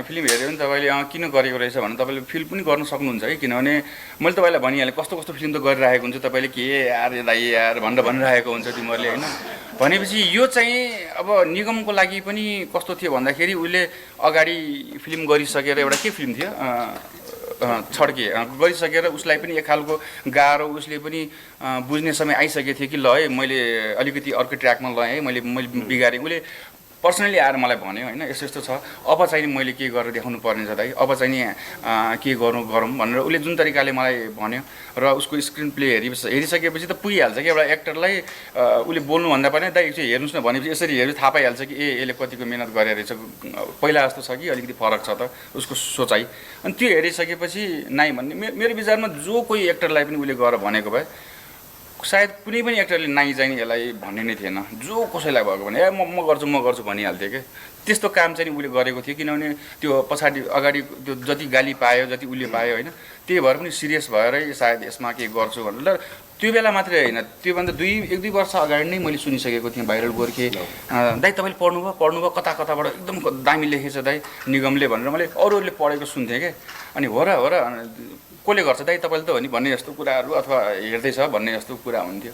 Film हेऱ्यो भने तपाईँले किन गरेको रहेछ भने तपाईँले फिल पनि गर्न सक्नुहुन्छ है। किनभने मैले तपाईँलाई भनिहालेँ कस्तो कस्तो फिल्म त गरिरहेको हुन्छ, तपाईँले के यार दाइ यार भनेर भनिरहेको हुन्छ तिमीहरूले होइन। भनेपछि यो चाहिँ अब निगमको लागि पनि कस्तो थियो भन्दाखेरि उसले अगाडि फिल्म गरिसकेर, एउटा के फिल्म थियो छड्के गरिसकेर उसलाई पनि एक खालको गाह्रो, उसले पनि बुझ्ने समय आइसकेको थियो कि ल है मैले अलिकति अर्को ट्र्याकमा लगाएँ है, मैले बिगारेँ। उसले पर्सनली आएर मलाई भन्यो होइन यस्तो यस्तो छ, अब चाहिँ मैले के गरेर देखाउनु पर्ने छ दाइ, अब चाहिँ नि के गरौँ भनेर उसले जुन तरिकाले मलाई भन्यो र उसको स्क्रिन प्ले हेरिसकेपछि त पुगिहाल्छ कि एउटा एक्टरलाई। उसले बोल्नुभन्दा पनि दाइ चाहिँ हेर्नुहोस् न भनेपछि यसरी हेर्नु थाहा पाइहाल्छ कि यसले कतिको मिहिनेत गरेर रहेछ, पहिला जस्तो छ कि अलिकति फरक छ त उसको सोचाइ। अनि त्यो हेरिसकेपछि नाइ भन्ने मेरो विचारमा जो कोही एक्टरलाई पनि उसले गएर भनेको भए सायद कुनै पनि एक्टरले नाइ चाहिँ यसलाई भन्ने नै थिएन। जो कसैलाई भएको भने म गर्छु भनिहाल्थ्यो क्या। त्यस्तो काम चाहिँ उसले गरेको थियो। किनभने त्यो पछाडि अगाडि त्यो जति गाली पायो जति उसले पायो होइन, त्यही भएर पनि सिरियस भएरै सायद यसमा के गर्छु भनेर। त्यो बेला मात्रै होइन, त्योभन्दा एक दुई वर्ष अगाडि नै मैले सुनिसकेको थिएँ भाइरल गोर्खे दाइ तपाईँले पढ्नुभयो कताबाट एकदम दामी लेखेछ दाइ निगमले भनेर मैले अरूहरूले पढेको सुन्थेँ क्या। अनि हो र कसले गर्छ दाइ तपाईँले त हो नि भन्ने जस्तो कुराहरू, अथवा हेर्दैछ भन्ने जस्तो कुरा हुन्थ्यो।